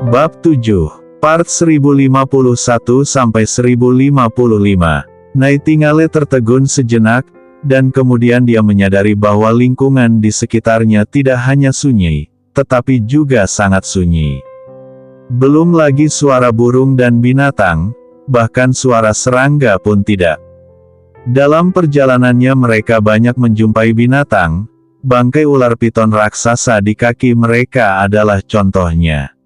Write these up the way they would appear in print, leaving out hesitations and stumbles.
Bab 7, Part 1051-1055. Nightingale tertegun sejenak, dan kemudian dia menyadari bahwa lingkungan di sekitarnya tidak hanya sunyi, tetapi juga sangat sunyi. Belum lagi suara burung dan binatang, bahkan suara serangga pun tidak. Dalam perjalanannya mereka banyak menjumpai binatang, bangkai ular piton raksasa di kaki mereka adalah contohnya.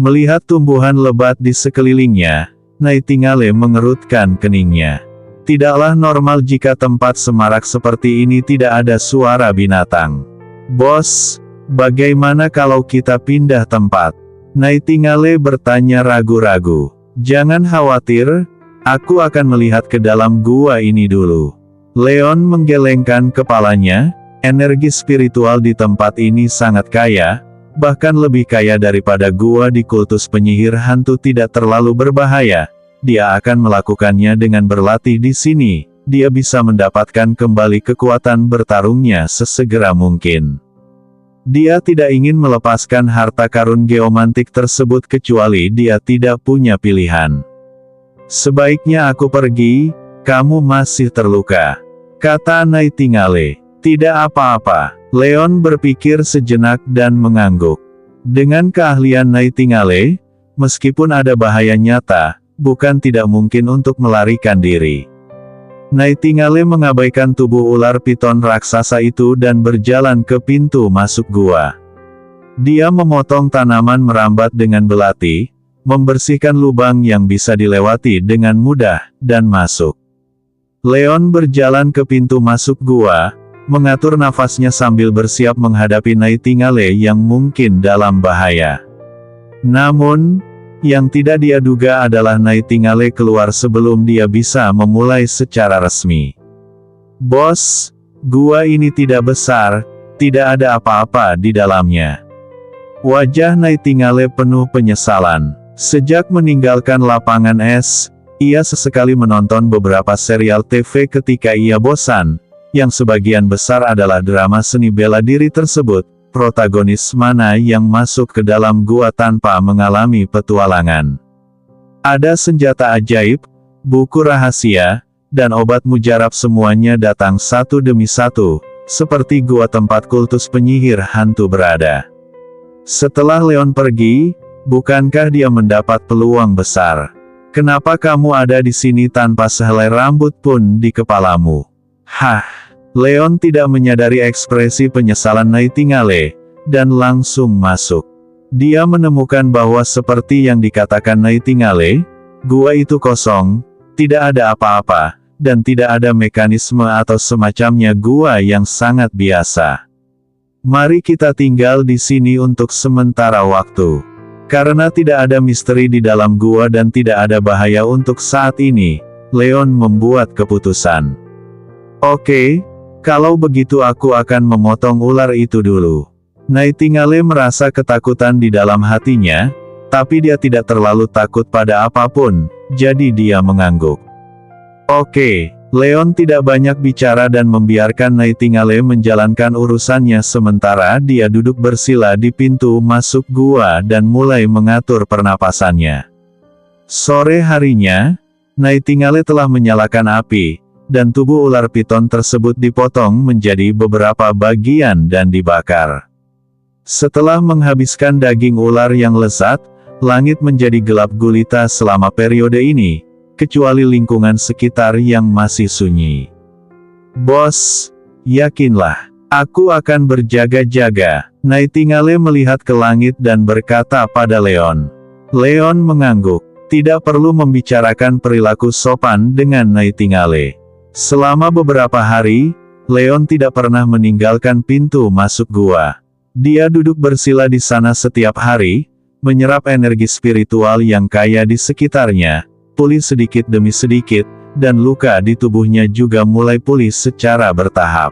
Melihat tumbuhan lebat di sekelilingnya, Nightingale mengerutkan keningnya. Tidaklah normal jika tempat semarak seperti ini tidak ada suara binatang. "Bos, bagaimana kalau kita pindah tempat?" Nightingale bertanya ragu-ragu. "Jangan khawatir, aku akan melihat ke dalam gua ini dulu." Leon menggelengkan kepalanya, energi spiritual di tempat ini sangat kaya, bahkan lebih kaya daripada gua di kultus penyihir hantu tidak terlalu berbahaya. Dia akan melakukannya dengan berlatih di sini. Dia bisa mendapatkan kembali kekuatan bertarungnya sesegera mungkin. Dia tidak ingin melepaskan harta karun geomantik tersebut kecuali dia tidak punya pilihan. "Sebaiknya aku pergi, kamu masih terluka," kata Nightingale. "Tidak apa-apa." Leon berpikir sejenak dan mengangguk. Dengan keahlian Nightingale, meskipun ada bahaya nyata, bukan tidak mungkin untuk melarikan diri. Nightingale mengabaikan tubuh ular piton raksasa itu dan berjalan ke pintu masuk gua. Dia memotong tanaman merambat dengan belati, membersihkan lubang yang bisa dilewati dengan mudah, dan masuk. Leon berjalan ke pintu masuk gua, mengatur nafasnya sambil bersiap menghadapi Nightingale yang mungkin dalam bahaya. Namun, yang tidak dia duga adalah Nightingale keluar sebelum dia bisa memulai secara resmi. "Bos, gua ini tidak besar, tidak ada apa-apa di dalamnya." Wajah Nightingale penuh penyesalan. Sejak meninggalkan lapangan es, ia sesekali menonton beberapa serial TV ketika ia bosan, yang sebagian besar adalah drama seni bela diri tersebut. Protagonis mana yang masuk ke dalam gua tanpa mengalami petualangan? Ada senjata ajaib, buku rahasia, dan obat mujarab, semuanya datang satu demi satu, seperti gua tempat kultus penyihir hantu berada. Setelah Leon pergi, bukankah dia mendapat peluang besar? "Kenapa kamu ada di sini tanpa sehelai rambut pun di kepalamu?" "Hah?" Leon tidak menyadari ekspresi penyesalan Nightingale, dan langsung masuk. Dia menemukan bahwa seperti yang dikatakan Nightingale, gua itu kosong, tidak ada apa-apa, dan tidak ada mekanisme atau semacamnya gua yang sangat biasa. "Mari kita tinggal di sini untuk sementara waktu. Karena tidak ada misteri di dalam gua dan tidak ada bahaya untuk saat ini," Leon membuat keputusan. "Oke. Kalau begitu aku akan memotong ular itu dulu." Nightingale merasa ketakutan di dalam hatinya, tapi dia tidak terlalu takut pada apapun, jadi dia mengangguk. "Oke." Leon tidak banyak bicara dan membiarkan Nightingale menjalankan urusannya sementara dia duduk bersila di pintu masuk gua dan mulai mengatur pernapasannya. Sore harinya, Nightingale telah menyalakan api, dan tubuh ular piton tersebut dipotong menjadi beberapa bagian dan dibakar. Setelah menghabiskan daging ular yang lezat, langit menjadi gelap gulita selama periode ini, kecuali lingkungan sekitar yang masih sunyi. "Bos, yakinlah, aku akan berjaga-jaga." Nightingale melihat ke langit dan berkata pada Leon. Leon mengangguk. Tidak perlu membicarakan perilaku sopan dengan Nightingale. Selama beberapa hari, Leon tidak pernah meninggalkan pintu masuk gua. Dia duduk bersila di sana setiap hari, menyerap energi spiritual yang kaya di sekitarnya, pulih sedikit demi sedikit, dan luka di tubuhnya juga mulai pulih secara bertahap.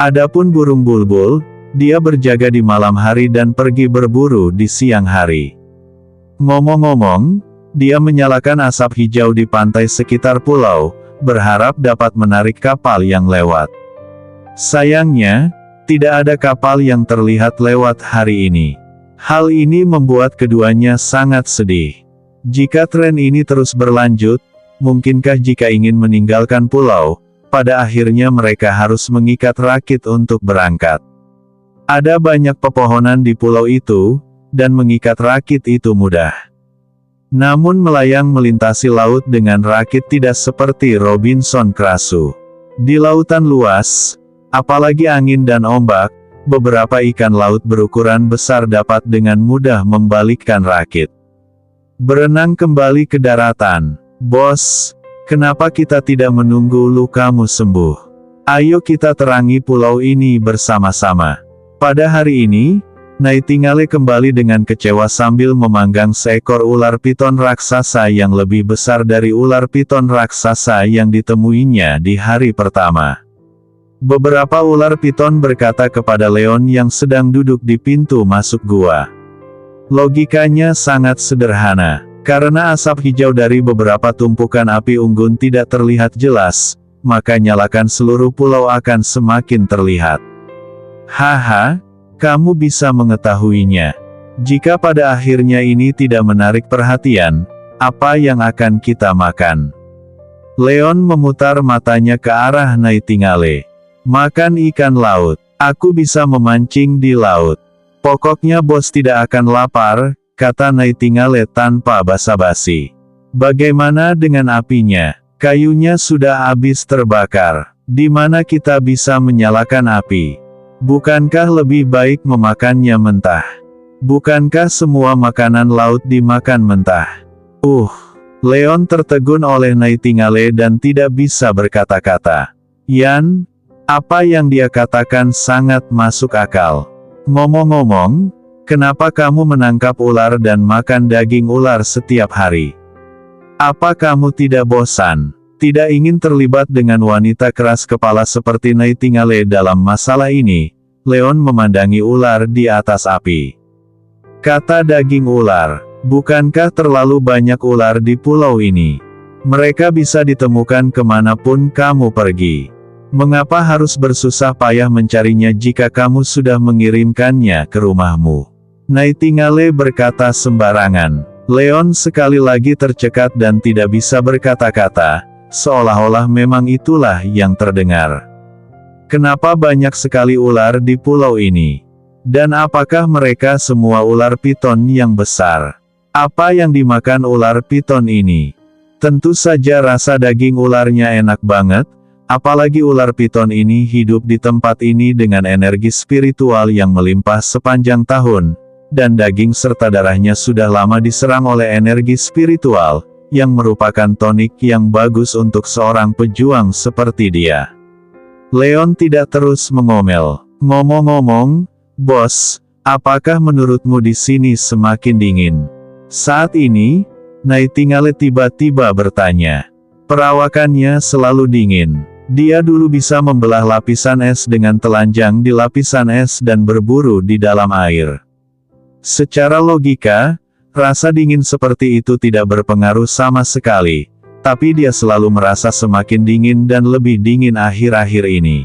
Adapun burung bulbul, dia berjaga di malam hari dan pergi berburu di siang hari. Ngomong-ngomong, dia menyalakan asap hijau di pantai sekitar pulau, berharap dapat menarik kapal yang lewat. Sayangnya, tidak ada kapal yang terlihat lewat hari ini. Hal ini membuat keduanya sangat sedih. Jika tren ini terus berlanjut, mungkinkah jika ingin meninggalkan pulau, pada akhirnya mereka harus mengikat rakit untuk berangkat. Ada banyak pepohonan di pulau itu, dan mengikat rakit itu mudah. Namun melayang melintasi laut dengan rakit tidak seperti Robinson Crusoe. Di lautan luas, apalagi angin dan ombak, beberapa ikan laut berukuran besar dapat dengan mudah membalikkan rakit. Berenang kembali ke daratan. Bos, kenapa kita tidak menunggu lukamu sembuh? Ayo kita terangi pulau ini bersama-sama. Pada hari ini, Nightingale kembali dengan kecewa sambil memanggang seekor ular piton raksasa yang lebih besar dari ular piton raksasa yang ditemuinya di hari pertama. Beberapa ular piton berkata kepada Leon yang sedang duduk di pintu masuk gua. Logikanya sangat sederhana. Karena asap hijau dari beberapa tumpukan api unggun tidak terlihat jelas, maka nyalakan seluruh pulau akan semakin terlihat. Haha. Kamu bisa mengetahuinya. Jika pada akhirnya ini tidak menarik perhatian, apa yang akan kita makan? Leon memutar matanya ke arah Nightingale. Makan ikan laut. Aku bisa memancing di laut. Pokoknya bos tidak akan lapar, kata Nightingale tanpa basa-basi. Bagaimana dengan apinya? Kayunya sudah habis terbakar. Di mana kita bisa menyalakan api? Bukankah lebih baik memakannya mentah? Bukankah semua makanan laut dimakan mentah? Leon tertegun oleh Nightingale dan tidak bisa berkata-kata. Yan, apa yang dia katakan sangat masuk akal. Ngomong-ngomong, kenapa kamu menangkap ular dan makan daging ular setiap hari? Apa kamu tidak bosan? Tidak ingin terlibat dengan wanita keras kepala seperti Nightingale dalam masalah ini, Leon memandangi ular di atas api. Kata daging ular, bukankah terlalu banyak ular di pulau ini? Mereka bisa ditemukan kemanapun kamu pergi. Mengapa harus bersusah payah mencarinya jika kamu sudah mengirimkannya ke rumahmu? Nightingale berkata sembarangan. Leon sekali lagi tercekat dan tidak bisa berkata-kata. Seolah-olah memang itulah yang terdengar. Kenapa banyak sekali ular di pulau ini? Dan apakah mereka semua ular piton yang besar? Apa yang dimakan ular piton ini? Tentu saja rasa daging ularnya enak banget, apalagi ular piton ini hidup di tempat ini dengan energi spiritual yang melimpah sepanjang tahun, dan daging serta darahnya sudah lama diserang oleh energi spiritual, yang merupakan tonik yang bagus untuk seorang pejuang seperti dia. Leon tidak terus mengomel. Ngomong-ngomong, bos, apakah menurutmu di sini semakin dingin? Saat ini, Nightingale tiba-tiba bertanya. Perawakannya selalu dingin. Dia dulu bisa membelah lapisan es dengan telanjang di lapisan es dan berburu di dalam air. Secara logika, rasa dingin seperti itu tidak berpengaruh sama sekali, tapi dia selalu merasa semakin dingin dan lebih dingin akhir-akhir ini.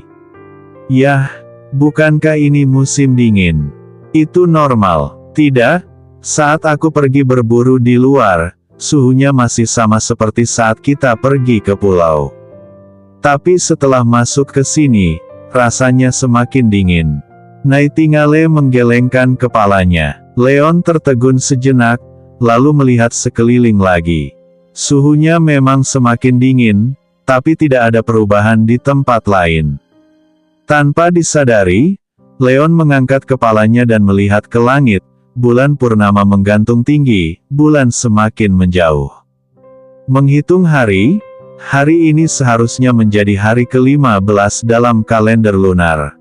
Yah, bukankah ini musim dingin? Itu normal, tidak? Saat aku pergi berburu di luar, suhunya masih sama seperti saat kita pergi ke pulau. Tapi setelah masuk ke sini, rasanya semakin dingin. Nightingale menggelengkan kepalanya. Leon tertegun sejenak, lalu melihat sekeliling lagi. Suhunya memang semakin dingin, tapi tidak ada perubahan di tempat lain. Tanpa disadari, Leon mengangkat kepalanya dan melihat ke langit. Bulan purnama menggantung tinggi, bulan semakin menjauh. Menghitung hari, hari ini seharusnya menjadi hari ke-15 dalam kalender lunar.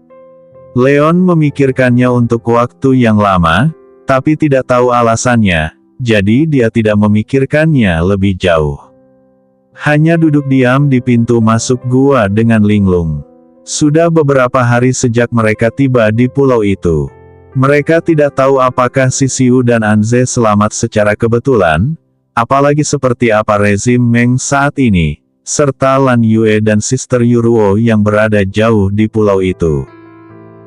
Leon memikirkannya untuk waktu yang lama, tapi tidak tahu alasannya. Jadi dia tidak memikirkannya lebih jauh. Hanya duduk diam di pintu masuk gua dengan linglung. Sudah beberapa hari sejak mereka tiba di pulau itu. Mereka tidak tahu apakah Sisiu dan Anze selamat secara kebetulan, apalagi seperti apa rezim Meng saat ini, serta Lan Yue dan Sister Yuruo yang berada jauh di pulau itu.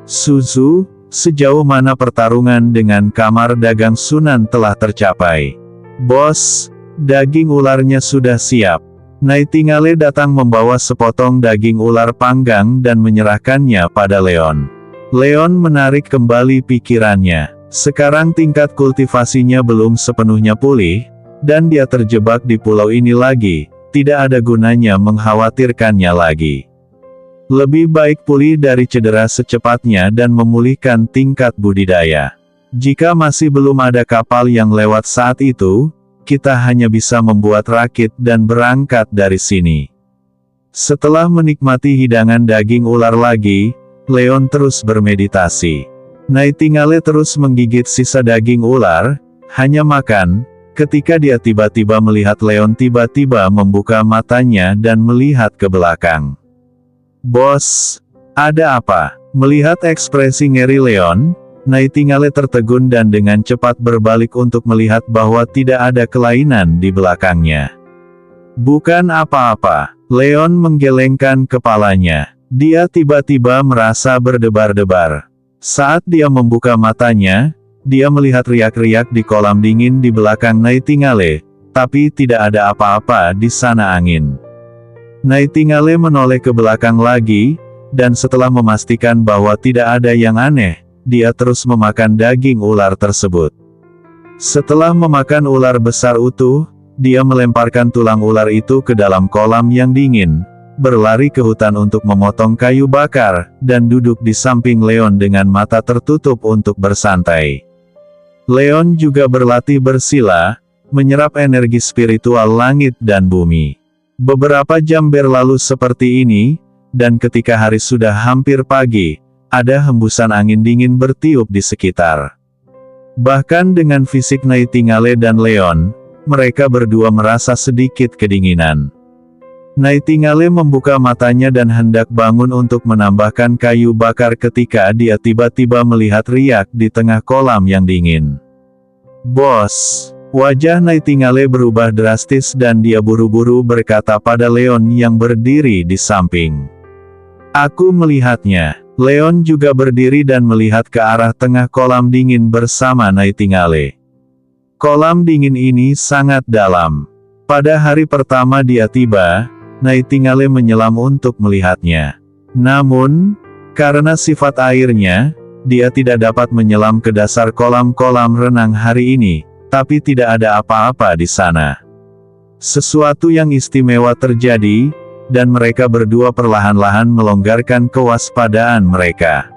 Suzu, Sejauh mana pertarungan dengan kamar dagang Sunan telah tercapai? Bos, daging ularnya sudah siap. Nightingale datang membawa sepotong daging ular panggang dan menyerahkannya pada Leon. Leon menarik kembali pikirannya. Sekarang tingkat kultivasinya belum sepenuhnya pulih, dan dia terjebak di pulau ini lagi, tidak ada gunanya mengkhawatirkannya lagi. Lebih baik pulih dari cedera secepatnya dan memulihkan tingkat budidaya. Jika masih belum ada kapal yang lewat saat itu, kita hanya bisa membuat rakit dan berangkat dari sini. Setelah menikmati hidangan daging ular lagi, Leon terus bermeditasi. Nightingale terus menggigit sisa daging ular, hanya makan, ketika dia tiba-tiba melihat Leon tiba-tiba membuka matanya dan melihat ke belakang. Bos, ada apa? Melihat ekspresi ngeri Leon, Nightingale tertegun dan dengan cepat berbalik untuk melihat bahwa tidak ada kelainan di belakangnya. Bukan apa-apa, Leon menggelengkan kepalanya. Dia tiba-tiba merasa berdebar-debar. Saat dia membuka matanya, dia melihat riak-riak di kolam dingin di belakang Nightingale, tapi tidak ada apa-apa di sana angin. Nightingale menoleh ke belakang lagi, dan setelah memastikan bahwa tidak ada yang aneh, dia terus memakan daging ular tersebut. Setelah memakan ular besar utuh, dia melemparkan tulang ular itu ke dalam kolam yang dingin, berlari ke hutan untuk memotong kayu bakar, dan duduk di samping Leon dengan mata tertutup untuk bersantai. Leon juga berlatih bersila, menyerap energi spiritual langit dan bumi. Beberapa jam berlalu seperti ini, dan ketika hari sudah hampir pagi, ada hembusan angin dingin bertiup di sekitar. Bahkan dengan fisik Nightingale dan Leon, mereka berdua merasa sedikit kedinginan. Nightingale membuka matanya dan hendak bangun untuk menambahkan kayu bakar ketika dia tiba-tiba melihat riak di tengah kolam yang dingin. Bos! Wajah Nightingale berubah drastis dan dia buru-buru berkata pada Leon yang berdiri di samping. Aku melihatnya. Leon juga berdiri dan melihat ke arah tengah kolam dingin bersama Nightingale. Kolam dingin ini sangat dalam. Pada hari pertama dia tiba, Nightingale menyelam untuk melihatnya. Namun, karena sifat airnya, dia tidak dapat menyelam ke dasar kolam-kolam renang hari ini, tapi tidak ada apa-apa di sana. Sesuatu yang istimewa terjadi, dan mereka berdua perlahan-lahan melonggarkan kewaspadaan mereka.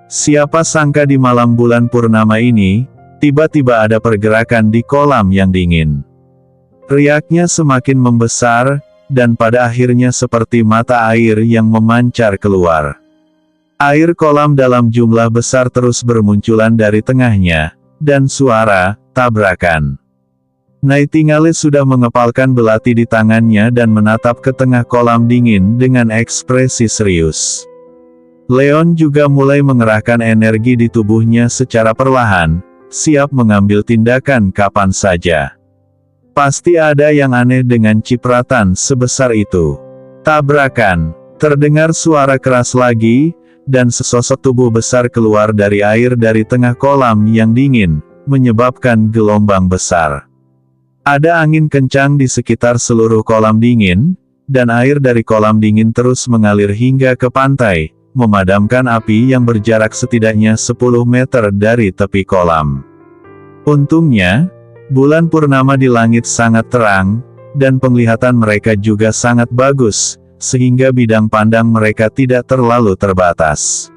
Siapa sangka di malam bulan purnama ini, tiba-tiba ada pergerakan di kolam yang dingin. Riaknya semakin membesar, dan pada akhirnya seperti mata air yang memancar keluar. Air kolam dalam jumlah besar terus bermunculan dari tengahnya, dan suara tabrakan. Nightingale sudah mengepalkan belati di tangannya dan menatap ke tengah kolam dingin dengan ekspresi serius. Leon juga mulai mengerahkan energi di tubuhnya secara perlahan, siap mengambil tindakan kapan saja. Pasti ada yang aneh dengan cipratan sebesar itu. Tabrakan. Terdengar suara keras lagi, dan sesosok tubuh besar keluar dari air dari tengah kolam yang dingin, menyebabkan gelombang besar. Ada angin kencang di sekitar seluruh kolam dingin, dan air dari kolam dingin terus mengalir hingga ke pantai, memadamkan api yang berjarak setidaknya 10 meter dari tepi kolam. Untungnya, bulan purnama di langit sangat terang, dan penglihatan mereka juga sangat bagus, sehingga bidang pandang mereka tidak terlalu terbatas.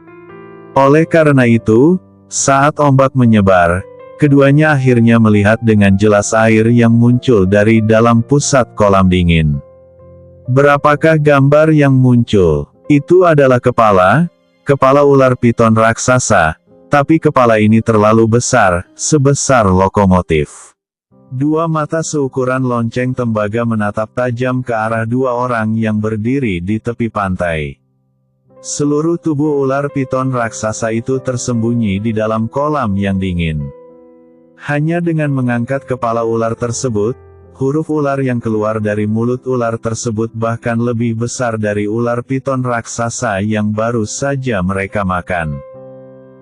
Oleh karena itu, saat ombak menyebar, keduanya akhirnya melihat dengan jelas air yang muncul dari dalam pusat kolam dingin. Berapakah gambar yang muncul? Itu adalah kepala ular piton raksasa, tapi kepala ini terlalu besar, sebesar lokomotif. Dua mata seukuran lonceng tembaga menatap tajam ke arah dua orang yang berdiri di tepi pantai. Seluruh tubuh ular piton raksasa itu tersembunyi di dalam kolam yang dingin. Hanya dengan mengangkat kepala ular tersebut, huruf ular yang keluar dari mulut ular tersebut bahkan lebih besar dari ular piton raksasa yang baru saja mereka makan.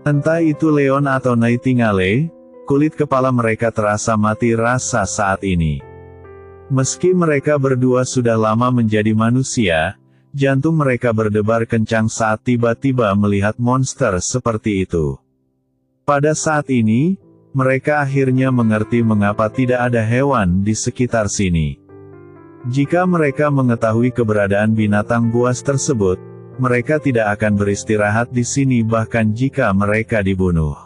Entah itu Leon atau Nightingale, kulit kepala mereka terasa mati rasa saat ini. Meski mereka berdua sudah lama menjadi manusia, jantung mereka berdebar kencang saat tiba-tiba melihat monster seperti itu. Pada saat ini, mereka akhirnya mengerti mengapa tidak ada hewan di sekitar sini. Jika mereka mengetahui keberadaan binatang buas tersebut, mereka tidak akan beristirahat di sini bahkan jika mereka dibunuh.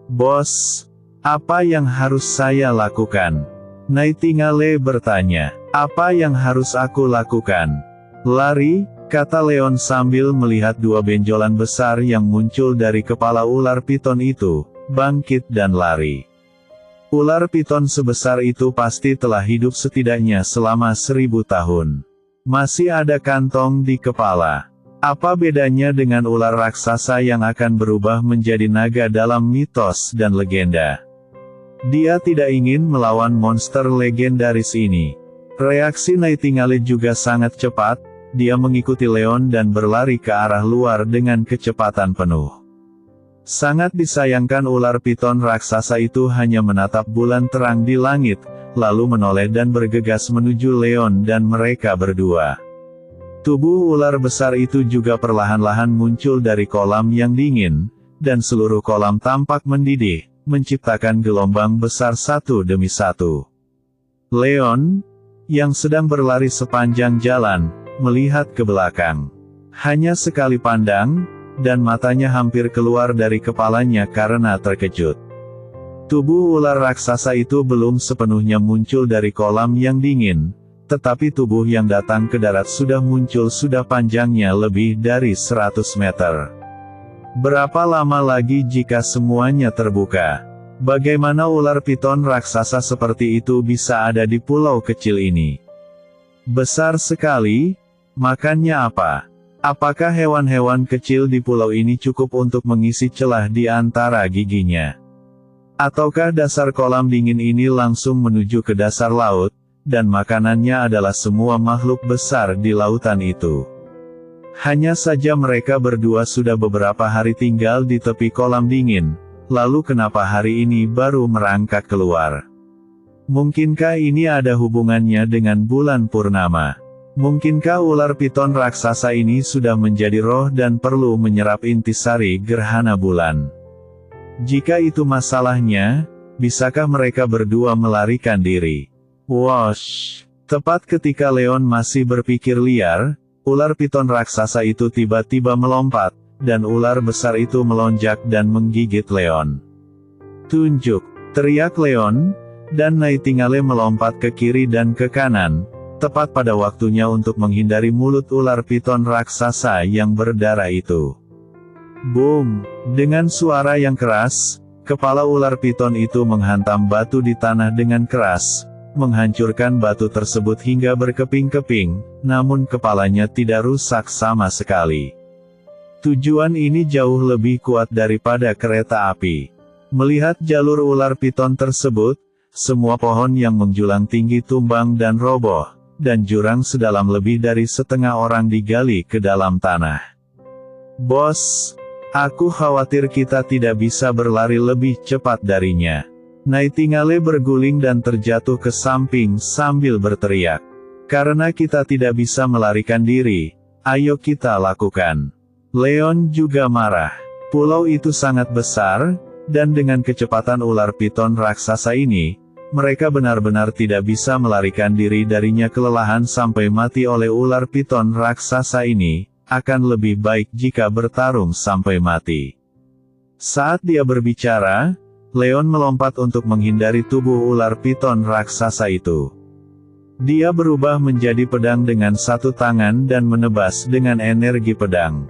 Bos, apa yang harus saya lakukan? Nightingale bertanya. Apa yang harus aku lakukan? Lari, kata Leon sambil melihat dua benjolan besar yang muncul dari kepala ular piton itu, bangkit dan lari. Ular piton sebesar itu pasti telah hidup setidaknya selama 1000 tahun. Masih ada kantong di kepala. Apa bedanya dengan ular raksasa yang akan berubah menjadi naga dalam mitos dan legenda? Dia tidak ingin melawan monster legendaris ini. Reaksi Nightingale juga sangat cepat, dia mengikuti Leon dan berlari ke arah luar dengan kecepatan penuh. Sangat disayangkan ular piton raksasa itu hanya menatap bulan terang di langit, lalu menoleh dan bergegas menuju Leon dan mereka berdua. Tubuh ular besar itu juga perlahan-lahan muncul dari kolam yang dingin, dan seluruh kolam tampak mendidih, menciptakan gelombang besar satu demi satu. Leon, yang sedang berlari sepanjang jalan, melihat ke belakang. Hanya sekali pandang, dan matanya hampir keluar dari kepalanya karena terkejut. Tubuh ular raksasa itu belum sepenuhnya muncul dari kolam yang dingin, tetapi tubuh yang datang ke darat sudah muncul sudah panjangnya lebih dari 100 meter. Berapa lama lagi jika semuanya terbuka? Bagaimana ular piton raksasa seperti itu bisa ada di pulau kecil ini? Besar sekali, makannya apa? Apakah hewan-hewan kecil di pulau ini cukup untuk mengisi celah di antara giginya? Ataukah dasar kolam dingin ini langsung menuju ke dasar laut, dan makanannya adalah semua makhluk besar di lautan itu? Hanya saja mereka berdua sudah beberapa hari tinggal di tepi kolam dingin, lalu kenapa hari ini baru merangkak keluar? Mungkinkah ini ada hubungannya dengan bulan purnama? Mungkinkah ular piton raksasa ini sudah menjadi roh dan perlu menyerap intisari gerhana bulan? Jika itu masalahnya, bisakah mereka berdua melarikan diri? Wosh! Tepat ketika Leon masih berpikir liar, ular piton raksasa itu tiba-tiba melompat, dan ular besar itu melonjak dan menggigit Leon. Tunjuk! Teriak Leon, dan Nightingale melompat ke kiri dan ke kanan, tepat pada waktunya untuk menghindari mulut ular piton raksasa yang berdarah itu. Boom! Dengan suara yang keras, kepala ular piton itu menghantam batu di tanah dengan keras, menghancurkan batu tersebut hingga berkeping-keping, namun kepalanya tidak rusak sama sekali. Tujuan ini jauh lebih kuat daripada kereta api. Melihat jalur ular piton tersebut, semua pohon yang menjulang tinggi tumbang dan roboh, dan jurang sedalam lebih dari setengah orang digali ke dalam tanah. Bos, aku khawatir kita tidak bisa berlari lebih cepat darinya. Nightingale berguling dan terjatuh ke samping sambil berteriak. Karena kita tidak bisa melarikan diri, ayo kita lakukan. Leon juga marah. Pulau itu sangat besar, dan dengan kecepatan ular piton raksasa ini, mereka benar-benar tidak bisa melarikan diri darinya. Kelelahan sampai mati oleh ular piton raksasa ini, akan lebih baik jika bertarung sampai mati. Saat dia berbicara, Leon melompat untuk menghindari tubuh ular piton raksasa itu. Dia berubah menjadi pedang dengan satu tangan dan menebas dengan energi pedang.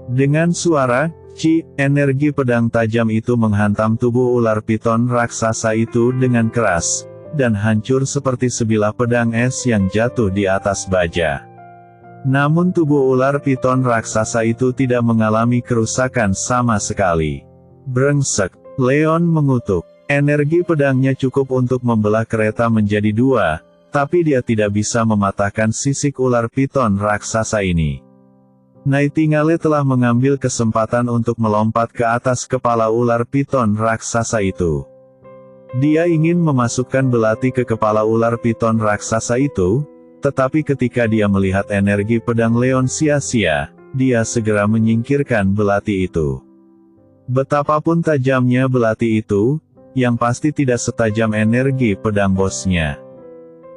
Dengan suara, "Ci", energi pedang tajam itu menghantam tubuh ular piton raksasa itu dengan keras, dan hancur seperti sebilah pedang es yang jatuh di atas baja. Namun tubuh ular piton raksasa itu tidak mengalami kerusakan sama sekali. Brengsek! Leon mengutuk. Energi pedangnya cukup untuk membelah kereta menjadi dua, tapi dia tidak bisa mematahkan sisik ular piton raksasa ini. Nightingale telah mengambil kesempatan untuk melompat ke atas kepala ular piton raksasa itu. Dia ingin memasukkan belati ke kepala ular piton raksasa itu, tetapi ketika dia melihat energi pedang Leon sia-sia, dia segera menyingkirkan belati itu. Betapapun tajamnya belati itu, yang pasti tidak setajam energi pedang bosnya.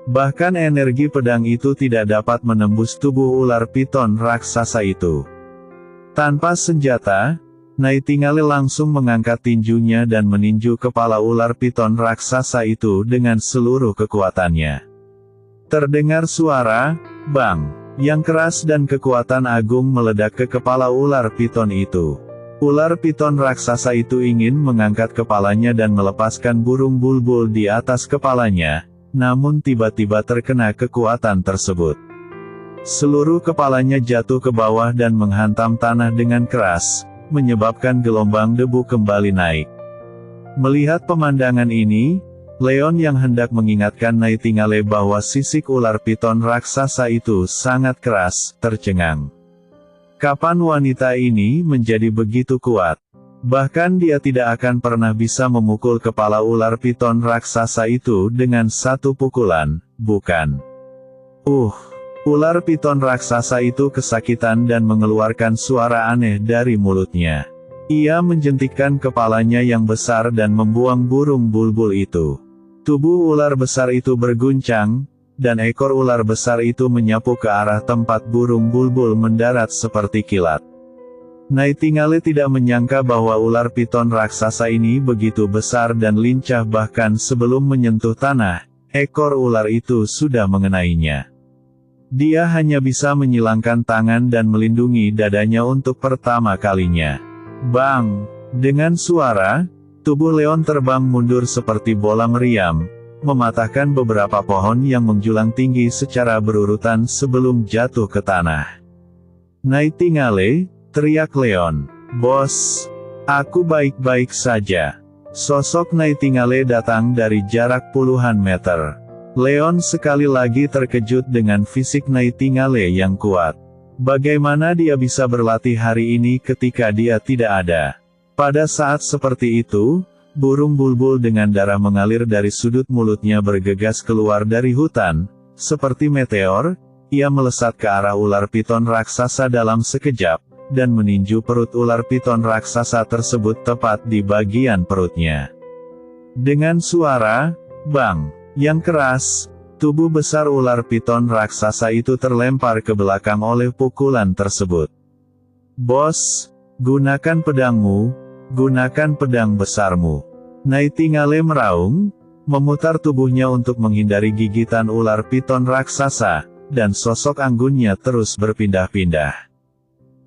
Bahkan energi pedang itu tidak dapat menembus tubuh ular piton raksasa itu. Tanpa senjata, Nightingale langsung mengangkat tinjunya dan meninju kepala ular piton raksasa itu dengan seluruh kekuatannya. Terdengar suara, bang, yang keras dan kekuatan agung meledak ke kepala ular piton itu. Ular piton raksasa itu ingin mengangkat kepalanya dan melepaskan burung bulbul di atas kepalanya. Namun tiba-tiba terkena kekuatan tersebut. Seluruh kepalanya jatuh ke bawah dan menghantam tanah dengan keras, menyebabkan gelombang debu kembali naik. Melihat pemandangan ini, Leon yang hendak mengingatkan Nightingale bahwa sisik ular piton raksasa itu sangat keras, tercengang. Kapan wanita ini menjadi begitu kuat? Bahkan dia tidak akan pernah bisa memukul kepala ular piton raksasa itu dengan satu pukulan, bukan? Ular piton raksasa itu kesakitan dan mengeluarkan suara aneh dari mulutnya. Ia menjentikkan kepalanya yang besar dan membuang burung bulbul itu. Tubuh ular besar itu berguncang, dan ekor ular besar itu menyapu ke arah tempat burung bulbul mendarat seperti kilat. Nightingale tidak menyangka bahwa ular piton raksasa ini begitu besar dan lincah, bahkan sebelum menyentuh tanah, ekor ular itu sudah mengenainya. Dia hanya bisa menyilangkan tangan dan melindungi dadanya untuk pertama kalinya. Bang! Dengan suara, tubuh Leon terbang mundur seperti bola meriam, mematahkan beberapa pohon yang menjulang tinggi secara berurutan sebelum jatuh ke tanah. Nightingale, teriak Leon. Bos, aku baik-baik saja. Sosok Nightingale datang dari jarak puluhan meter. Leon sekali lagi terkejut dengan fisik Nightingale yang kuat. Bagaimana dia bisa berlatih hari ini ketika dia tidak ada? Pada saat seperti itu, burung bulbul dengan darah mengalir dari sudut mulutnya bergegas keluar dari hutan. Seperti meteor, ia melesat ke arah ular piton raksasa dalam sekejap, dan meninju perut ular piton raksasa tersebut tepat di bagian perutnya. Dengan suara, bang, yang keras, tubuh besar ular piton raksasa itu terlempar ke belakang oleh pukulan tersebut. Bos, gunakan pedangmu, gunakan pedang besarmu. Nightingale meraung, memutar tubuhnya untuk menghindari gigitan ular piton raksasa, dan sosok anggunnya terus berpindah-pindah.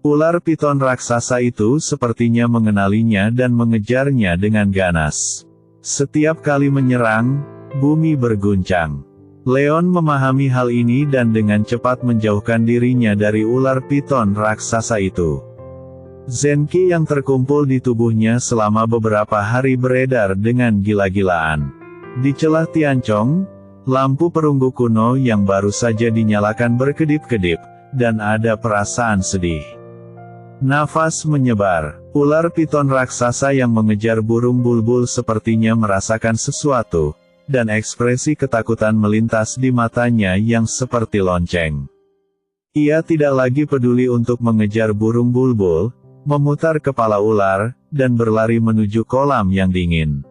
Ular piton raksasa itu sepertinya mengenalinya dan mengejarnya dengan ganas. Setiap kali menyerang, bumi berguncang. Leon memahami hal ini dan dengan cepat menjauhkan dirinya dari ular piton raksasa itu. Zenki yang terkumpul di tubuhnya selama beberapa hari beredar dengan gila-gilaan. Di celah Tiancong, lampu perunggu kuno yang baru saja dinyalakan berkedip-kedip, dan ada perasaan sedih. Nafas menyebar. Ular piton raksasa yang mengejar burung bulbul sepertinya merasakan sesuatu, dan ekspresi ketakutan melintas di matanya yang seperti lonceng. Ia tidak lagi peduli untuk mengejar burung bulbul, memutar kepala ular, dan berlari menuju kolam yang dingin.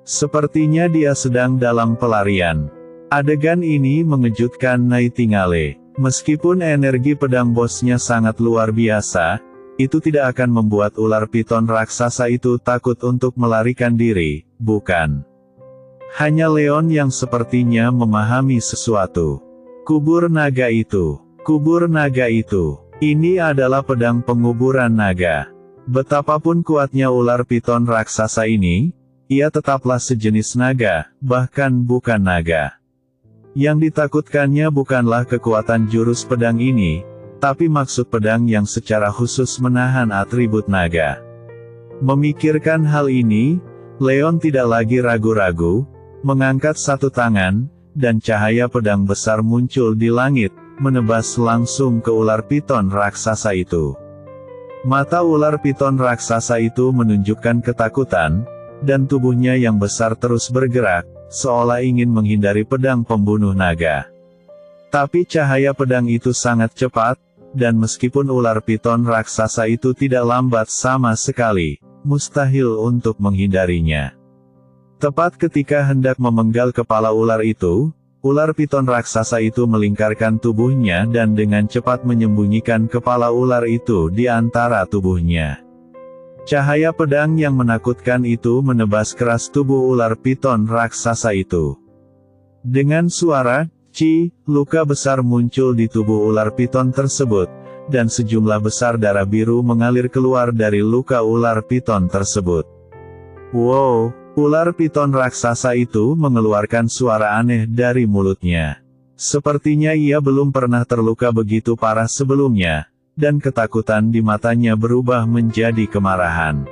Sepertinya dia sedang dalam pelarian. Adegan ini mengejutkan Nightingale. Meskipun energi pedang bosnya sangat luar biasa, itu tidak akan membuat ular piton raksasa itu takut untuk melarikan diri, bukan? Hanya Leon yang sepertinya memahami sesuatu. Kubur naga itu. Kubur naga itu. Ini adalah pedang penguburan naga. Betapapun kuatnya ular piton raksasa ini, ia tetaplah sejenis naga, bahkan bukan naga. Yang ditakutkannya bukanlah kekuatan jurus pedang ini, tapi maksud pedang yang secara khusus menahan atribut naga. Memikirkan hal ini, Leon tidak lagi ragu-ragu, mengangkat satu tangan, dan cahaya pedang besar muncul di langit, menebas langsung ke ular piton raksasa itu. Mata ular piton raksasa itu menunjukkan ketakutan, dan tubuhnya yang besar terus bergerak, seolah ingin menghindari pedang pembunuh naga. Tapi cahaya pedang itu sangat cepat, dan meskipun ular piton raksasa itu tidak lambat sama sekali, mustahil untuk menghindarinya. Tepat ketika hendak memenggal kepala ular itu, ular piton raksasa itu melingkarkan tubuhnya dan dengan cepat menyembunyikan kepala ular itu di antara tubuhnya. Cahaya pedang yang menakutkan itu menebas keras tubuh ular piton raksasa itu. Dengan suara, "Ci", luka besar muncul di tubuh ular piton tersebut, dan sejumlah besar darah biru mengalir keluar dari luka ular piton tersebut. Wow, ular piton raksasa itu mengeluarkan suara aneh dari mulutnya. Sepertinya ia belum pernah terluka begitu parah sebelumnya, dan ketakutan di matanya berubah menjadi kemarahan.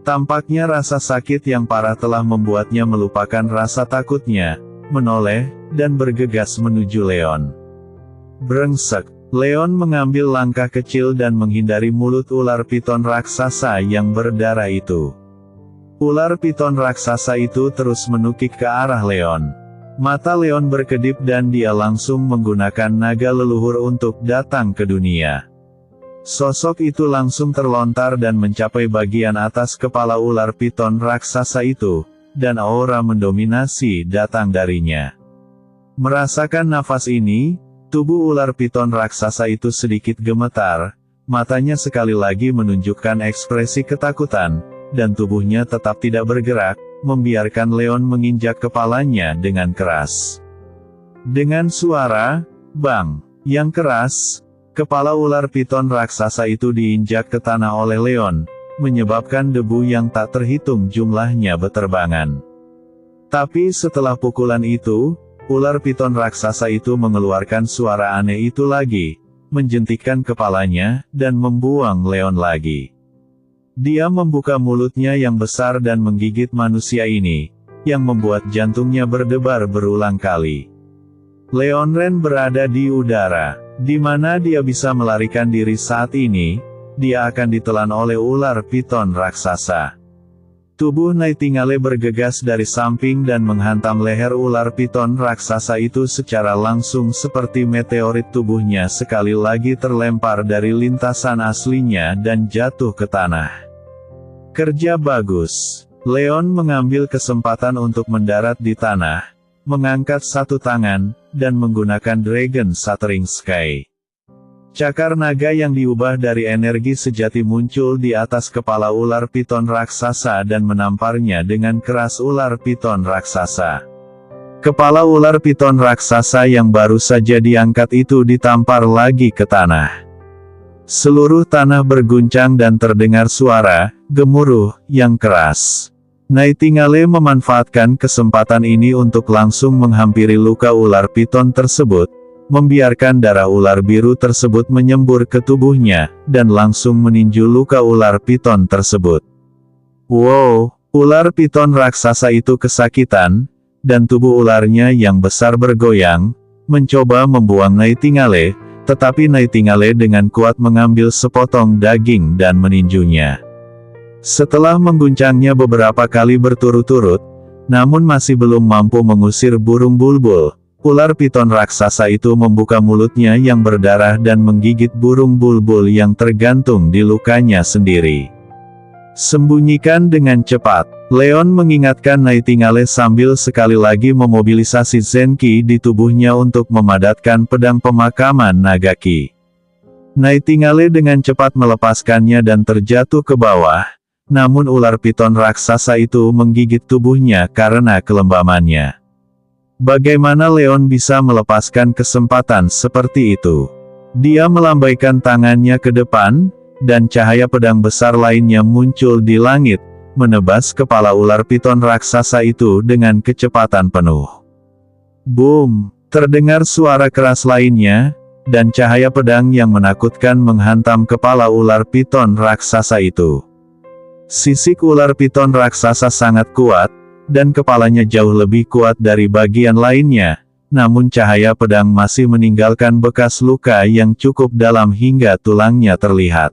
Tampaknya rasa sakit yang parah telah membuatnya melupakan rasa takutnya, menoleh, dan bergegas menuju Leon. Brengsek. Leon mengambil langkah kecil dan menghindari mulut ular piton raksasa yang berdarah itu. Ular piton raksasa itu terus menukik ke arah Leon. Mata Leon berkedip dan dia langsung menggunakan naga leluhur untuk datang ke dunia. Sosok itu langsung terlontar dan mencapai bagian atas kepala ular piton raksasa itu, dan aura mendominasi datang darinya. Merasakan nafas ini, tubuh ular piton raksasa itu sedikit gemetar, matanya sekali lagi menunjukkan ekspresi ketakutan, dan tubuhnya tetap tidak bergerak, membiarkan Leon menginjak kepalanya dengan keras. Dengan suara "bang" yang keras, kepala ular piton raksasa itu diinjak ke tanah oleh Leon, menyebabkan debu yang tak terhitung jumlahnya beterbangan. Tapi setelah pukulan itu, ular piton raksasa itu mengeluarkan suara aneh itu lagi, menjentikkan kepalanya, dan membuang Leon lagi. Dia membuka mulutnya yang besar dan menggigit manusia ini, yang membuat jantungnya berdebar berulang kali. Leon Ren berada di udara, di mana dia bisa melarikan diri saat ini. Dia akan ditelan oleh ular piton raksasa. Tubuh Nightingale bergegas dari samping dan menghantam leher ular piton raksasa itu secara langsung seperti meteorit. Tubuhnya sekali lagi terlempar dari lintasan aslinya dan jatuh ke tanah. Kerja bagus. Leon mengambil kesempatan untuk mendarat di tanah, mengangkat satu tangan, dan menggunakan Dragon Shattering Sky. Cakar naga yang diubah dari energi sejati muncul di atas kepala ular piton raksasa dan menamparnya dengan keras ular piton raksasa. Kepala ular piton raksasa yang baru saja diangkat itu ditampar lagi ke tanah. Seluruh tanah berguncang dan terdengar suara gemuruh yang keras. Nightingale memanfaatkan kesempatan ini untuk langsung menghampiri luka ular piton tersebut, membiarkan darah ular biru tersebut menyembur ke tubuhnya, dan langsung meninju luka ular piton tersebut. Wow, ular piton raksasa itu kesakitan, dan tubuh ularnya yang besar bergoyang, mencoba membuang Nightingale, tetapi Nightingale dengan kuat mengambil sepotong daging dan meninjunya. Setelah mengguncangnya beberapa kali berturut-turut, namun masih belum mampu mengusir burung bulbul, ular piton raksasa itu membuka mulutnya yang berdarah dan menggigit burung bulbul yang tergantung di lukanya sendiri. Sembunyikan dengan cepat. Leon mengingatkan Nightingale sambil sekali lagi memobilisasi Zenki di tubuhnya untuk memadatkan pedang pemakaman Nagaki. Nightingale dengan cepat melepaskannya dan terjatuh ke bawah, namun ular piton raksasa itu menggigit tubuhnya karena kelembamannya. Bagaimana Leon bisa melepaskan kesempatan seperti itu? Dia melambaikan tangannya ke depan, dan cahaya pedang besar lainnya muncul di langit, menebas kepala ular piton raksasa itu dengan kecepatan penuh. Boom! Terdengar suara keras lainnya, dan cahaya pedang yang menakutkan menghantam kepala ular piton raksasa itu. Sisik ular piton raksasa sangat kuat, dan kepalanya jauh lebih kuat dari bagian lainnya, namun cahaya pedang masih meninggalkan bekas luka yang cukup dalam hingga tulangnya terlihat.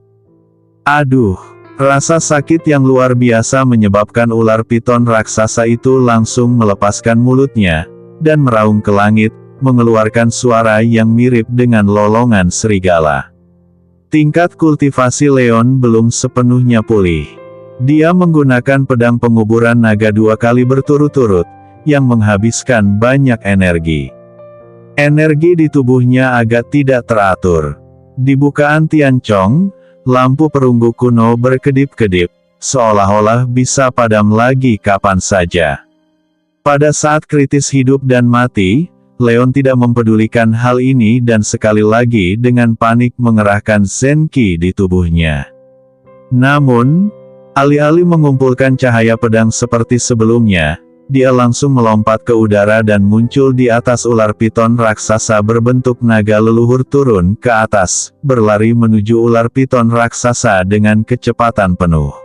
Aduh! Rasa sakit yang luar biasa menyebabkan ular piton raksasa itu langsung melepaskan mulutnya, dan meraung ke langit, mengeluarkan suara yang mirip dengan lolongan serigala. Tingkat kultivasi Leon belum sepenuhnya pulih. Dia menggunakan pedang penguburan naga 2 kali berturut-turut, yang menghabiskan banyak energi. Energi di tubuhnya agak tidak teratur. Di bukaan Tianchong, lampu perunggu kuno berkedip-kedip, seolah-olah bisa padam lagi kapan saja. Pada saat kritis hidup dan mati, Leon tidak mempedulikan hal ini dan sekali lagi dengan panik mengerahkan Zenki di tubuhnya. Namun, alih-alih mengumpulkan cahaya pedang seperti sebelumnya, dia langsung melompat ke udara dan muncul di atas ular piton raksasa berbentuk naga leluhur turun ke atas, berlari menuju ular piton raksasa dengan kecepatan penuh.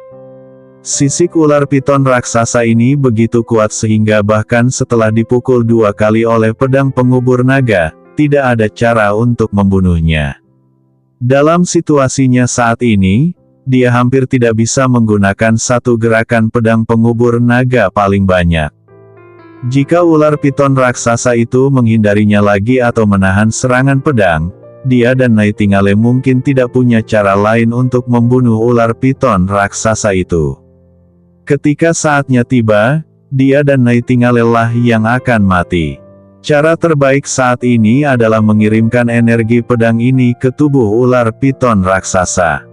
Sisik ular piton raksasa ini begitu kuat sehingga bahkan setelah dipukul 2 kali oleh pedang pengubur naga, tidak ada cara untuk membunuhnya. Dalam situasinya saat ini, dia hampir tidak bisa menggunakan satu gerakan pedang pengubur naga paling banyak. Jika ular piton raksasa itu menghindarinya lagi atau menahan serangan pedang, dia dan Nightingale mungkin tidak punya cara lain untuk membunuh ular piton raksasa itu. Ketika saatnya tiba, dia dan Nightingale lah yang akan mati. Cara terbaik saat ini adalah mengirimkan energi pedang ini ke tubuh ular piton raksasa.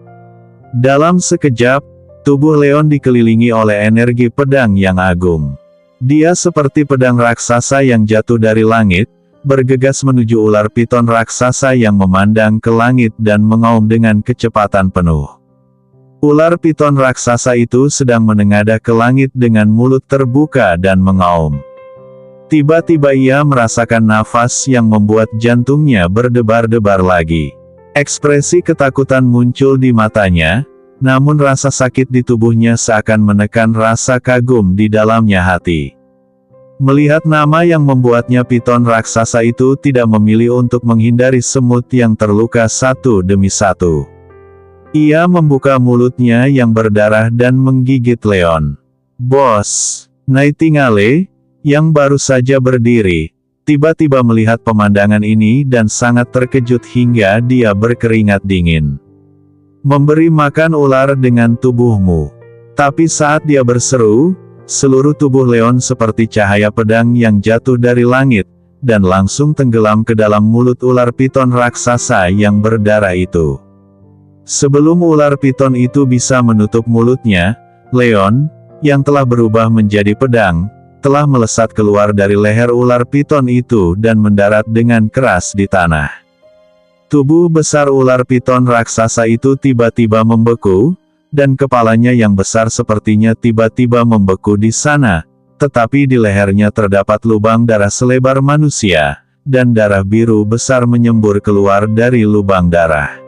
Dalam sekejap, tubuh Leon dikelilingi oleh energi pedang yang agung. Dia seperti pedang raksasa yang jatuh dari langit, bergegas menuju ular piton raksasa yang memandang ke langit dan mengaum dengan kecepatan penuh. Ular piton raksasa itu sedang menengadah ke langit dengan mulut terbuka dan mengaum. Tiba-tiba ia merasakan nafas yang membuat jantungnya berdebar-debar lagi. Ekspresi ketakutan muncul di matanya, namun rasa sakit di tubuhnya seakan menekan rasa kagum di dalamnya hati. Melihat nama yang membuatnya piton raksasa itu tidak memilih untuk menghindari semut yang terluka satu demi satu. Ia membuka mulutnya yang berdarah dan menggigit Leon. Bos! Nightingale, yang baru saja berdiri, tiba-tiba melihat pemandangan ini dan sangat terkejut hingga dia berkeringat dingin. Memberi makan ular dengan tubuhmu. Tapi saat dia berseru, seluruh tubuh Leon seperti cahaya pedang yang jatuh dari langit, dan langsung tenggelam ke dalam mulut ular piton raksasa yang berdarah itu. Sebelum ular piton itu bisa menutup mulutnya, Leon, yang telah berubah menjadi pedang, telah melesat keluar dari leher ular piton itu dan mendarat dengan keras di tanah. Tubuh besar ular piton raksasa itu tiba-tiba membeku, dan kepalanya yang besar sepertinya tiba-tiba membeku di sana, tetapi di lehernya terdapat lubang darah selebar manusia, dan darah biru besar menyembur keluar dari lubang darah.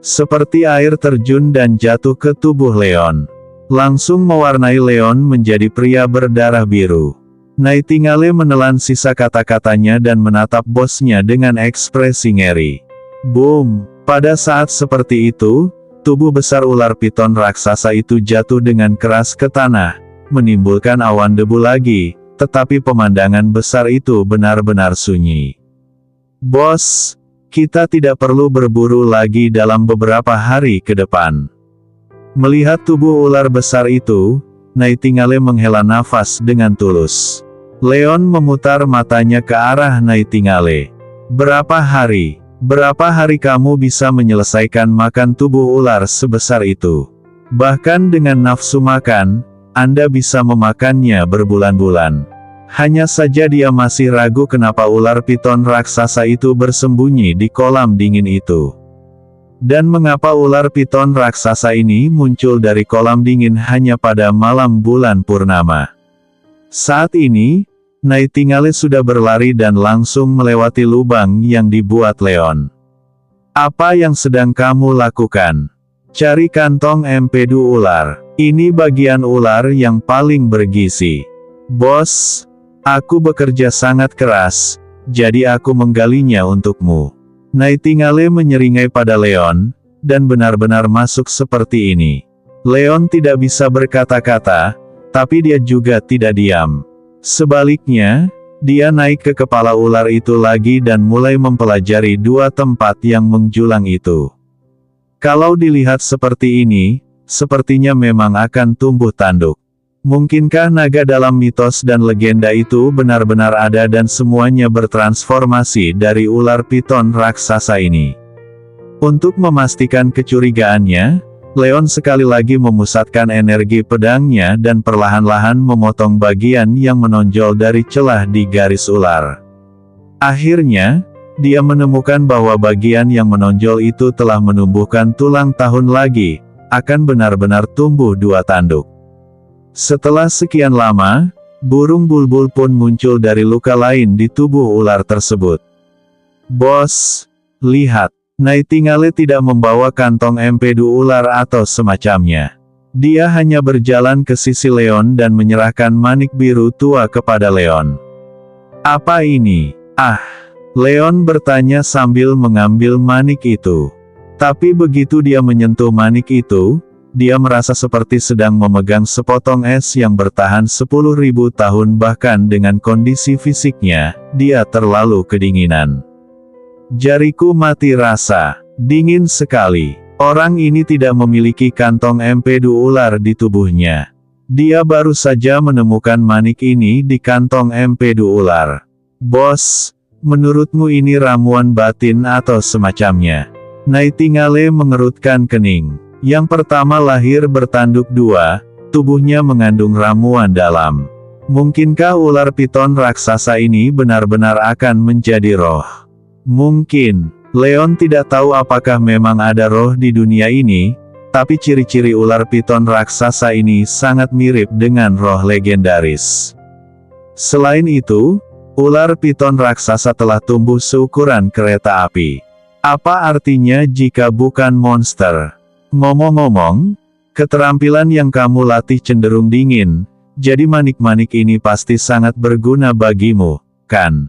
Seperti air terjun dan jatuh ke tubuh Leon. Langsung mewarnai Leon menjadi pria berdarah biru. Nightingale menelan sisa kata-katanya dan menatap bosnya dengan ekspresi ngeri. Boom! Pada saat seperti itu, tubuh besar ular piton raksasa itu jatuh dengan keras ke tanah, menimbulkan awan debu lagi, tetapi pemandangan besar itu benar-benar sunyi. Bos, kita tidak perlu berburu lagi dalam beberapa hari ke depan. Melihat tubuh ular besar itu, Nightingale menghela nafas dengan tulus. Leon memutar matanya ke arah Nightingale. Berapa hari kamu bisa menyelesaikan makan tubuh ular sebesar itu? Bahkan dengan nafsu makan, Anda bisa memakannya berbulan-bulan. Hanya saja dia masih ragu kenapa ular piton raksasa itu bersembunyi di kolam dingin itu. Dan mengapa ular piton raksasa ini muncul dari kolam dingin hanya pada malam bulan purnama. Saat ini, Nightingale sudah berlari dan langsung melewati lubang yang dibuat Leon. Apa yang sedang kamu lakukan? Cari kantong empedu ular. Ini bagian ular yang paling bergizi. Bos, aku bekerja sangat keras, jadi aku menggalinya untukmu." Nightingale menyeringai pada Leon, dan benar-benar masuk seperti ini. Leon tidak bisa berkata-kata, tapi dia juga tidak diam. Sebaliknya, dia naik ke kepala ular itu lagi dan mulai mempelajari dua tempat yang menjulang itu. Kalau dilihat seperti ini, sepertinya memang akan tumbuh tanduk. Mungkinkah naga dalam mitos dan legenda itu benar-benar ada dan semuanya bertransformasi dari ular piton raksasa ini? Untuk memastikan kecurigaannya, Leon sekali lagi memusatkan energi pedangnya dan perlahan-lahan memotong bagian yang menonjol dari celah di garis ular. Akhirnya, dia menemukan bahwa bagian yang menonjol itu telah menumbuhkan tulang tahun lagi, akan benar-benar tumbuh dua tanduk. Setelah sekian lama, burung bulbul pun muncul dari luka lain di tubuh ular tersebut. "Bos, lihat. Nightingale tidak membawa kantong empedu ular atau semacamnya. Dia hanya berjalan ke sisi Leon dan menyerahkan manik biru tua kepada Leon." "Apa ini?" "Ah," Leon bertanya sambil mengambil manik itu. Tapi begitu dia menyentuh manik itu, dia merasa seperti sedang memegang sepotong es yang bertahan 10.000 tahun. Bahkan dengan kondisi fisiknya, dia terlalu kedinginan. "Jariku mati rasa. Dingin sekali." Orang ini tidak memiliki kantong empedu ular di tubuhnya. Dia baru saja menemukan manik ini di kantong empedu ular. "Bos, menurutmu ini ramuan batin atau semacamnya?" Nightingale mengerutkan kening. Yang pertama lahir bertanduk dua, tubuhnya mengandung ramuan dalam. Mungkinkah ular piton raksasa ini benar-benar akan menjadi roh? Mungkin. Leon tidak tahu apakah memang ada roh di dunia ini, tapi ciri-ciri ular piton raksasa ini sangat mirip dengan roh legendaris. Selain itu, ular piton raksasa telah tumbuh seukuran kereta api. Apa artinya jika bukan monster? Ngomong-ngomong, keterampilan yang kamu latih cenderung dingin, jadi manik-manik ini pasti sangat berguna bagimu, kan?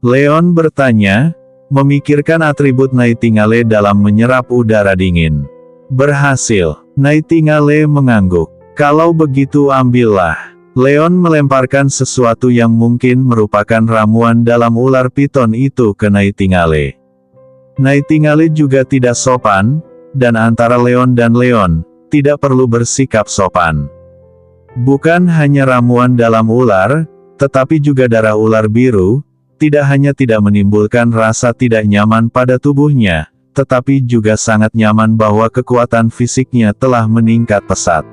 Leon bertanya, memikirkan atribut Nightingale dalam menyerap udara dingin. "Berhasil." Nightingale mengangguk. "Kalau begitu ambillah." Leon melemparkan sesuatu yang mungkin merupakan ramuan dalam ular piton itu ke Nightingale. Nightingale juga tidak sopan, dan antara Leon dan Leon, tidak perlu bersikap sopan. Bukan hanya ramuan dalam ular, tetapi juga darah ular biru, tidak hanya tidak menimbulkan rasa tidak nyaman pada tubuhnya, tetapi juga sangat nyaman bahwa kekuatan fisiknya telah meningkat pesat.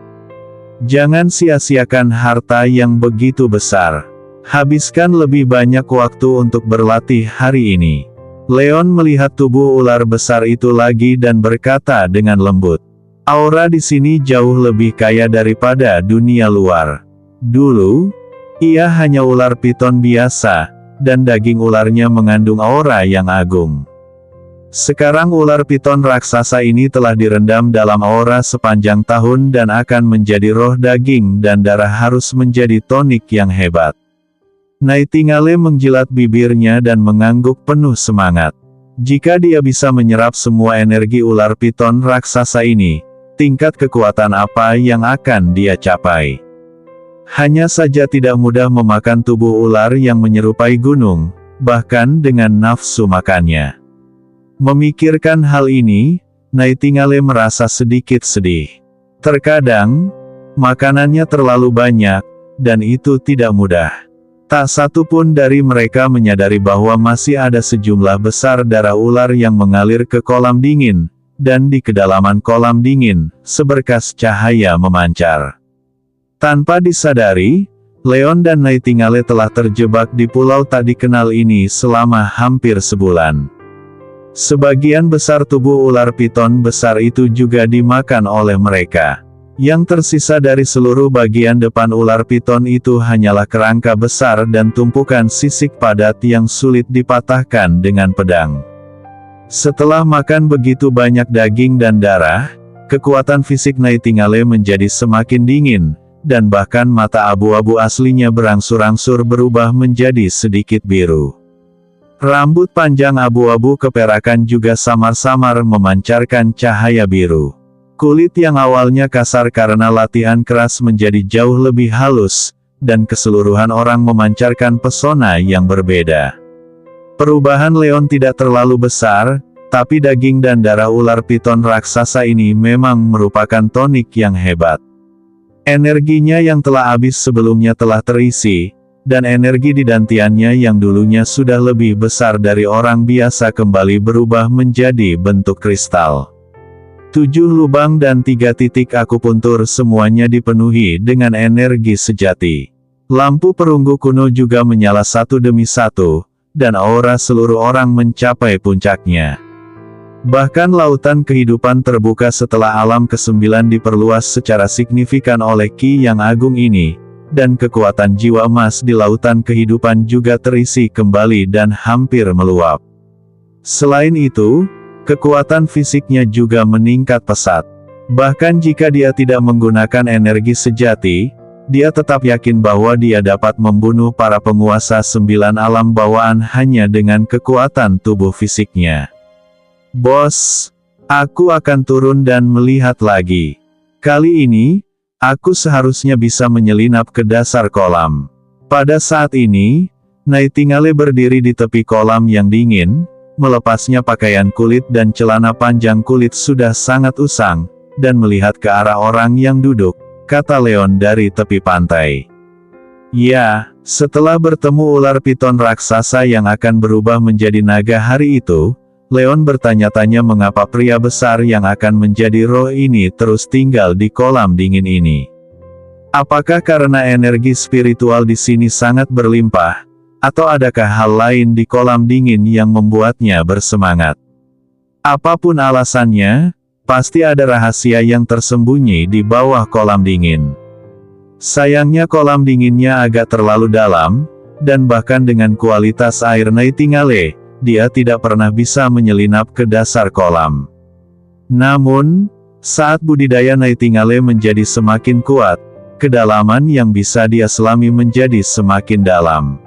Jangan sia-siakan harta yang begitu besar. Habiskan lebih banyak waktu untuk berlatih hari ini. Leon melihat tubuh ular besar itu lagi dan berkata dengan lembut, "Aura di sini jauh lebih kaya daripada dunia luar. Dulu, ia hanya ular piton biasa, dan daging ularnya mengandung aura yang agung. Sekarang ular piton raksasa ini telah direndam dalam aura sepanjang tahun dan akan menjadi roh daging dan darah harus menjadi tonik yang hebat." Nightingale menjilat bibirnya dan mengangguk penuh semangat. Jika dia bisa menyerap semua energi ular piton raksasa ini, tingkat kekuatan apa yang akan dia capai? Hanya saja tidak mudah memakan tubuh ular yang menyerupai gunung, bahkan dengan nafsu makannya. Memikirkan hal ini, Nightingale merasa sedikit sedih. Terkadang, makanannya terlalu banyak, dan itu tidak mudah. Tak satu pun dari mereka menyadari bahwa masih ada sejumlah besar darah ular yang mengalir ke kolam dingin, dan di kedalaman kolam dingin, seberkas cahaya memancar. Tanpa disadari, Leon dan Nightingale telah terjebak di pulau tak dikenal ini selama hampir sebulan. Sebagian besar tubuh ular piton besar itu juga dimakan oleh mereka. Yang tersisa dari seluruh bagian depan ular piton itu hanyalah kerangka besar dan tumpukan sisik padat yang sulit dipatahkan dengan pedang. Setelah makan begitu banyak daging dan darah, kekuatan fisik Nightingale menjadi semakin dingin, dan bahkan mata abu-abu aslinya berangsur-angsur berubah menjadi sedikit biru. Rambut panjang abu-abu keperakan juga samar-samar memancarkan cahaya biru. Kulit yang awalnya kasar karena latihan keras menjadi jauh lebih halus, dan keseluruhan orang memancarkan pesona yang berbeda. Perubahan Leon tidak terlalu besar, tapi daging dan darah ular piton raksasa ini memang merupakan tonik yang hebat. Energinya yang telah habis sebelumnya telah terisi, dan energi di dantiannya yang dulunya sudah lebih besar dari orang biasa kembali berubah menjadi bentuk kristal. 7 lubang dan 3 titik akupuntur semuanya dipenuhi dengan energi sejati. Lampu perunggu kuno juga menyala satu demi satu, dan aura seluruh orang mencapai puncaknya. Bahkan lautan kehidupan terbuka setelah alam ke-9 diperluas secara signifikan oleh Ki yang agung ini, dan kekuatan jiwa emas di lautan kehidupan juga terisi kembali dan hampir meluap. Selain itu, kekuatan fisiknya juga meningkat pesat. Bahkan jika dia tidak menggunakan energi sejati, dia tetap yakin bahwa dia dapat membunuh para penguasa 9 alam bawaan hanya dengan kekuatan tubuh fisiknya. Bos, aku akan turun dan melihat lagi. Kali ini, aku seharusnya bisa menyelinap ke dasar kolam. Pada saat ini, Nightingale berdiri di tepi kolam yang dingin, melepasnya pakaian kulit dan celana panjang kulit sudah sangat usang, dan melihat ke arah orang yang duduk, kata Leon dari tepi pantai. Ya, setelah bertemu ular piton raksasa yang akan berubah menjadi naga hari itu, Leon bertanya-tanya mengapa pria besar yang akan menjadi roh ini terus tinggal di kolam dingin ini. Apakah karena energi spiritual di sini sangat berlimpah, atau adakah hal lain di kolam dingin yang membuatnya bersemangat? Apapun alasannya, pasti ada rahasia yang tersembunyi di bawah kolam dingin. Sayangnya kolam dinginnya agak terlalu dalam, dan bahkan dengan kualitas air Nightingale, dia tidak pernah bisa menyelinap ke dasar kolam. Namun, saat budidaya Nightingale menjadi semakin kuat, kedalaman yang bisa dia selami menjadi semakin dalam.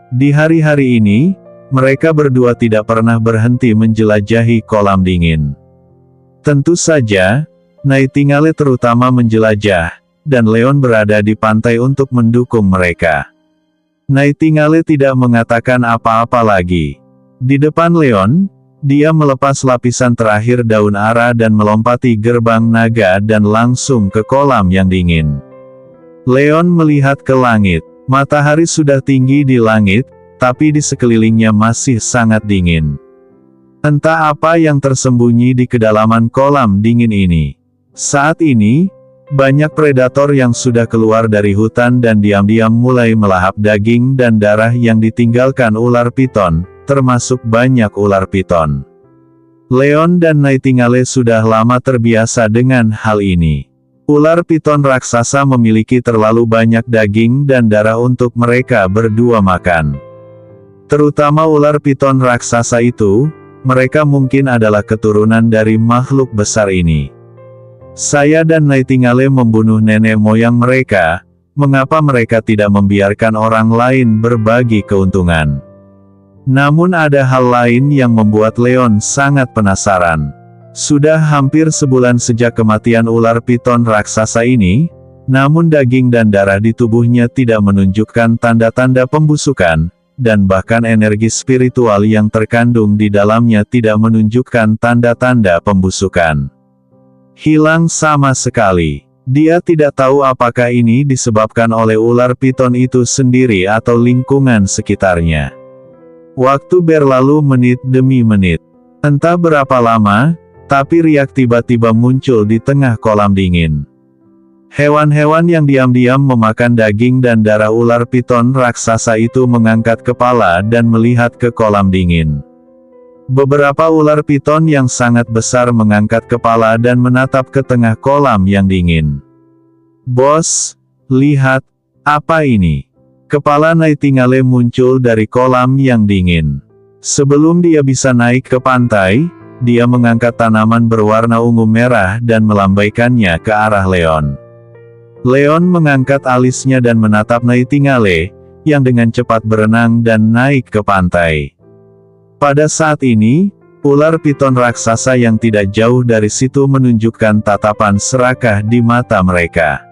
Di hari-hari ini, mereka berdua tidak pernah berhenti menjelajahi kolam dingin. Tentu saja, Nightingale terutama menjelajah, dan Leon berada di pantai untuk mendukung mereka. Nightingale tidak mengatakan apa-apa lagi. Di depan Leon, dia melepas lapisan terakhir daun ara dan melompati gerbang naga dan langsung ke kolam yang dingin. Leon melihat ke langit. Matahari sudah tinggi di langit, tapi di sekelilingnya masih sangat dingin. Entah apa yang tersembunyi di kedalaman kolam dingin ini. Saat ini, banyak predator yang sudah keluar dari hutan dan diam-diam mulai melahap daging dan darah yang ditinggalkan ular piton, termasuk banyak ular piton. Leon dan Nightingale sudah lama terbiasa dengan hal ini. Ular piton raksasa memiliki terlalu banyak daging dan darah untuk mereka berdua makan. Terutama ular piton raksasa itu, mereka mungkin adalah keturunan dari makhluk besar ini. Saya dan Nightingale membunuh nenek moyang mereka, mengapa mereka tidak membiarkan orang lain berbagi keuntungan? Namun ada hal lain yang membuat Leon sangat penasaran. Sudah hampir sebulan sejak kematian ular piton raksasa ini, namun daging dan darah di tubuhnya tidak menunjukkan tanda-tanda pembusukan, dan bahkan energi spiritual yang terkandung di dalamnya tidak menunjukkan tanda-tanda pembusukan. Hilang sama sekali. Dia tidak tahu apakah ini disebabkan oleh ular piton itu sendiri atau lingkungan sekitarnya. Waktu berlalu menit demi menit. Entah berapa lama, tapi riak tiba-tiba muncul di tengah kolam dingin. Hewan-hewan yang diam-diam memakan daging dan darah ular piton raksasa itu mengangkat kepala dan melihat ke kolam dingin. Beberapa ular piton yang sangat besar mengangkat kepala dan menatap ke tengah kolam yang dingin. Bos, lihat, apa ini? Kepala Nightingale muncul dari kolam yang dingin. Sebelum dia bisa naik ke pantai, dia mengangkat tanaman berwarna ungu merah dan melambaikannya ke arah Leon. Leon mengangkat alisnya dan menatap Nightingale, yang dengan cepat berenang dan naik ke pantai. Pada saat ini, ular piton raksasa yang tidak jauh dari situ menunjukkan tatapan serakah di mata mereka.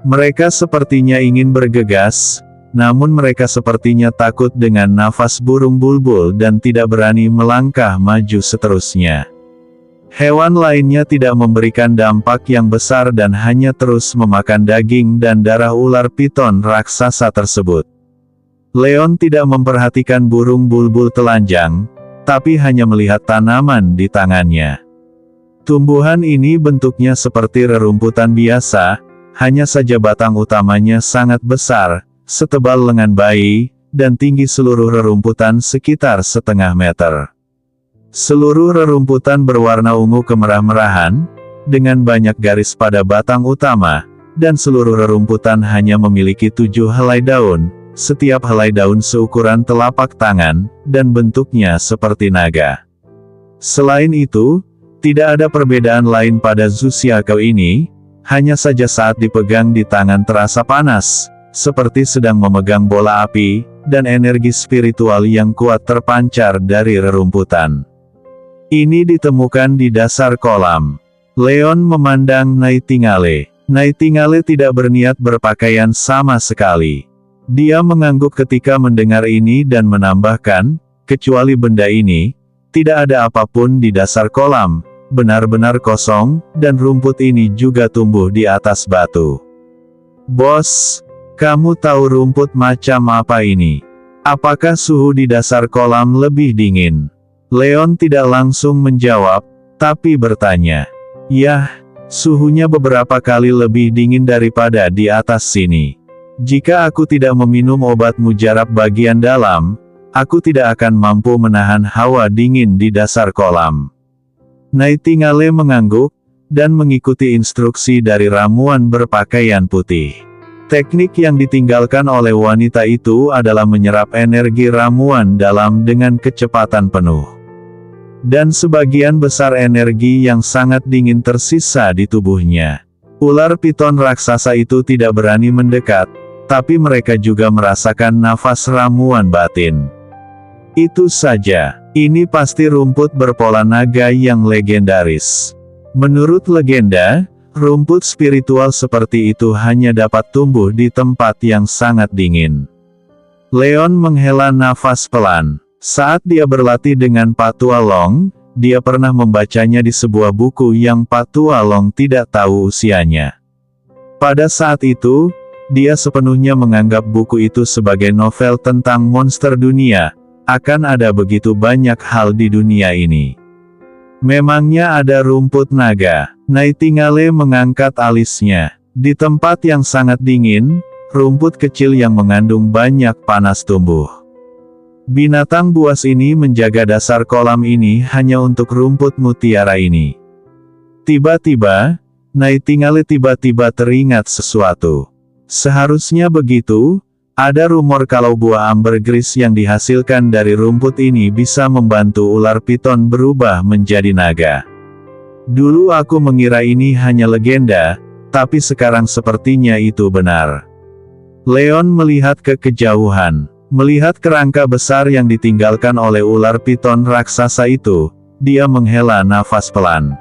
Mereka sepertinya ingin bergegas, namun mereka sepertinya takut dengan nafas burung bulbul dan tidak berani melangkah maju seterusnya. Hewan lainnya tidak memberikan dampak yang besar dan hanya terus memakan daging dan darah ular piton raksasa tersebut. Leon tidak memperhatikan burung bulbul telanjang, tapi hanya melihat tanaman di tangannya. Tumbuhan ini bentuknya seperti rerumputan biasa, hanya saja batang utamanya sangat besar, setebal lengan bayi, dan tinggi seluruh rerumputan sekitar setengah meter. Seluruh rerumputan berwarna ungu kemerah-merahan, dengan banyak garis pada batang utama, dan seluruh rerumputan hanya memiliki 7 helai daun, setiap helai daun seukuran telapak tangan, dan bentuknya seperti naga. Selain itu, tidak ada perbedaan lain pada Zuxiakou ini, hanya saja saat dipegang di tangan terasa panas, seperti sedang memegang bola api, dan energi spiritual yang kuat terpancar dari rerumputan. Ini ditemukan di dasar kolam. Leon memandang Nightingale. Nightingale tidak berniat berpakaian sama sekali. Dia mengangguk ketika mendengar ini dan menambahkan, kecuali benda ini, tidak ada apapun di dasar kolam, benar-benar kosong, dan rumput ini juga tumbuh di atas batu. Bos, kamu tahu rumput macam apa ini? Apakah suhu di dasar kolam lebih dingin? Leon tidak langsung menjawab, tapi bertanya. Yah, suhunya beberapa kali lebih dingin daripada di atas sini. Jika aku tidak meminum obat mujarab bagian dalam, aku tidak akan mampu menahan hawa dingin di dasar kolam. Nightingale mengangguk, dan mengikuti instruksi dari ramuan berpakaian putih. Teknik yang ditinggalkan oleh wanita itu adalah menyerap energi ramuan dalam dengan kecepatan penuh. Dan sebagian besar energi yang sangat dingin tersisa di tubuhnya. Ular piton raksasa itu tidak berani mendekat, tapi mereka juga merasakan nafas ramuan batin. Itu saja, ini pasti rumput berpola naga yang legendaris. Menurut legenda, rumput spiritual seperti itu hanya dapat tumbuh di tempat yang sangat dingin. Leon menghela nafas pelan. Saat dia berlatih dengan Patua Long, dia pernah membacanya di sebuah buku yang Patua Long tidak tahu usianya. Pada saat itu, dia sepenuhnya menganggap buku itu sebagai novel tentang monster dunia. Akan ada begitu banyak hal di dunia ini. Memangnya ada rumput naga? Nightingale mengangkat alisnya. Di tempat yang sangat dingin, rumput kecil yang mengandung banyak panas tumbuh. Binatang buas ini menjaga dasar kolam ini hanya untuk rumput mutiara ini. Tiba-tiba, Nightingale tiba-tiba teringat sesuatu. Seharusnya begitu, ada rumor kalau buah ambergris yang dihasilkan dari rumput ini bisa membantu ular piton berubah menjadi naga. Dulu aku mengira ini hanya legenda, tapi sekarang sepertinya itu benar. Leon melihat ke kejauhan. Melihat kerangka besar yang ditinggalkan oleh ular piton raksasa itu, dia menghela nafas pelan.